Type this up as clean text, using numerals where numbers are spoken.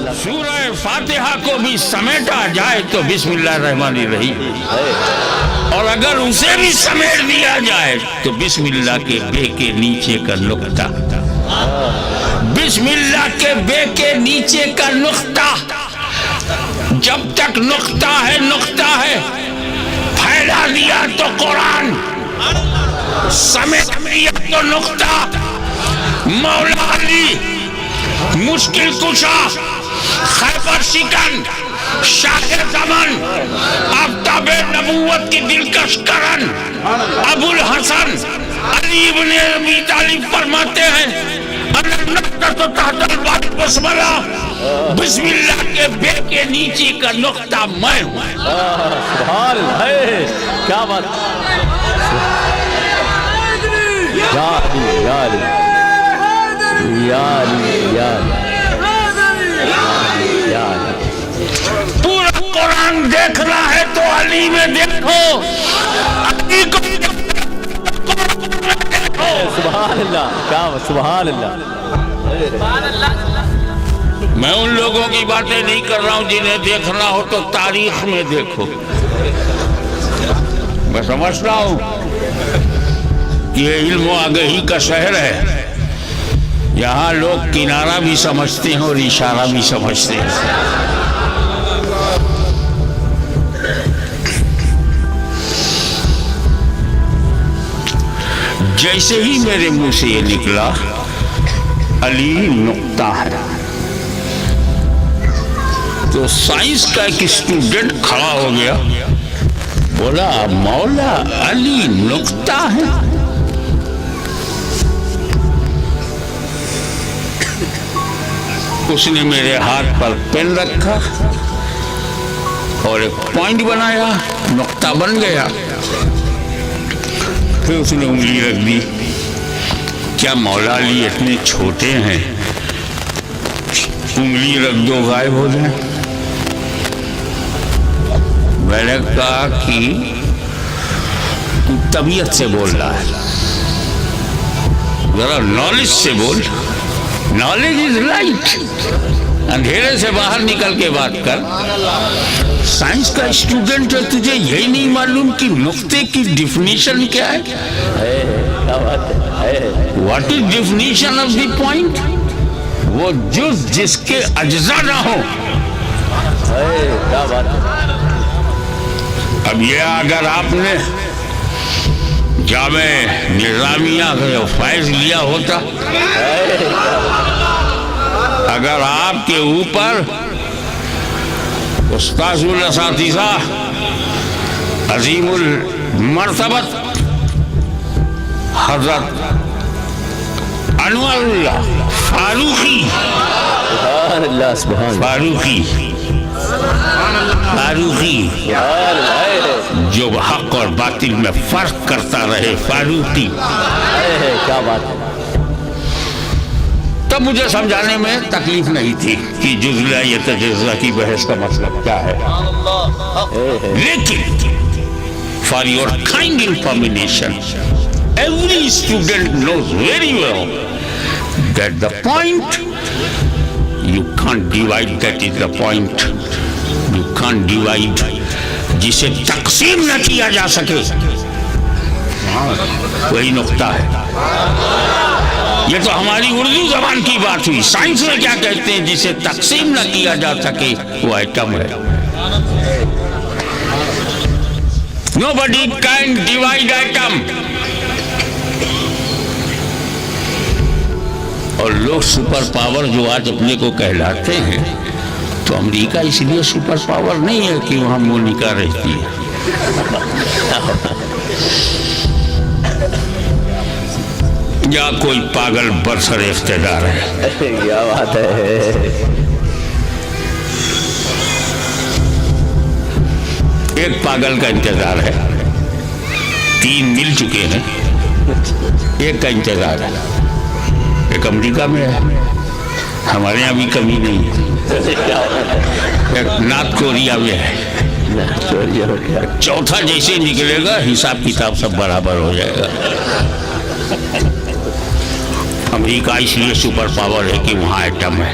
سورہ فاتحہ کو بھی سمیٹا جائے تو بسم اللہ الرحمن الرحیم، اور اگر اسے بھی سمیٹ دیا جائے تو بسم اللہ کے بے کے نیچے کا نقطہ، بسم اللہ کے بے کے نیچے کا نقطہ، جب تک نقطہ ہے پھیلا دیا تو قرآن، سمیٹ دیا تو نقطہ۔ مولا علی مشکل کشا، خیبر شکن، شاہ زمن، آفتاب نبوت کی دلکش کرن، ابو الحسن علی ابن ابی طالب فرماتے ہیں النقطۃ تحت الباب بسملہ، بسم اللہ کے بے کے نیچے کا نقطہ میں ہوں۔ سبحان اللہ، کیا بات، یا علی یا علی یا علی یا علی یا علی۔ پورا قرآن دیکھنا ہے تو علی میں دیکھو، علی کو دیکھو۔ سبحان اللہ، کیا بات، سبحان اللہ۔ میں ان لوگوں کی باتیں نہیں کر رہا ہوں جنہیں دیکھنا ہو تو تاریخ میں دیکھو۔ میں سمجھتا ہوں کہ یہ علم و آگہی کا شہر ہے، یہاں لوگ کنارہ بھی سمجھتے ہیں اور اشارہ بھی سمجھتے ہیں۔ جیسے ہی میرے منہ سے یہ نکلا علی نقطہ ہے، تو سائنس کا ایک اسٹوڈنٹ کھڑا ہو گیا، بولا مولا علی نقطہ ہے؟ اس نے میرے ہاتھ پر پین رکھا اور ایک پوائنٹ بنایا، نقطہ بن گیا۔ پھر اس نے انگلی رکھ دی۔ کیا مولا علی اتنے چھوٹے ہیں، انگلی رکھ دو غائب ہو جائیں؟ میں نے کہا کہ تو طبیعت سے بول رہا ہے، ذرا نالج سے بول، نالج از لائٹ، اندھیرے سے باہر نکل کے بات کر۔ سائنس کا اسٹوڈنٹ ہے، تجھے یہی نہیں معلوم کہ نقطے کی ڈیفینیشن کیا ہے؟ What is definition of the point? وہ جز جس کے اجزا نہ ہو۔ اب یہ اگر آپ نے جامع نظامیہ کا فیض لیا ہوتا، اگر آپ کے اوپر استاذ الاساتذہ عظیم المرتبت حضرت انور اللہ فاروقی جو حق اور باطل میں فرق کرتا رہے، فاروقی، کیا بات ہے۔ تب مجھے سمجھانے میں تکلیف نہیں تھی کہ جزلہ یا تجزہ کی بحث کا مطلب کیا ہے، لیکن for your kind information, every student knows very well that the point you can't divide, that is the point you can't divide، جسے تقسیم نہ کیا جا سکے وہی نقطہ ہے۔ یہ تو ہماری اردو زبان کی بات ہوئی، سائنس میں کیا کہتے ہیں؟ جسے تقسیم نہ کیا جا سکے وہ ایٹم ہے۔ Nobody can divide atom۔ اور لوگ سپر پاور جو آج اپنے کو کہلاتے ہیں، تو امریکہ اس لیے سپر پاور نہیں ہے کہ وہاں مونیکا رہتی ہے، یا کوئی پاگل برسر اقتدار ہے۔ کیا بات ہے۔ ایک پاگل کا انتظار ہے، 3 مل چکے ہیں، ایک کا انتظار ہے، ایک امریکہ میں ہے، ہمارے یہاں بھی کمی نہیں ہے، ایک نارتھ کوریا میں ہے، چوتھا جیسے نکلے گا حساب کتاب سب برابر ہو جائے گا۔ امریکہ اس لیے سپر پاور ہے کہ وہاں ایٹم ہے،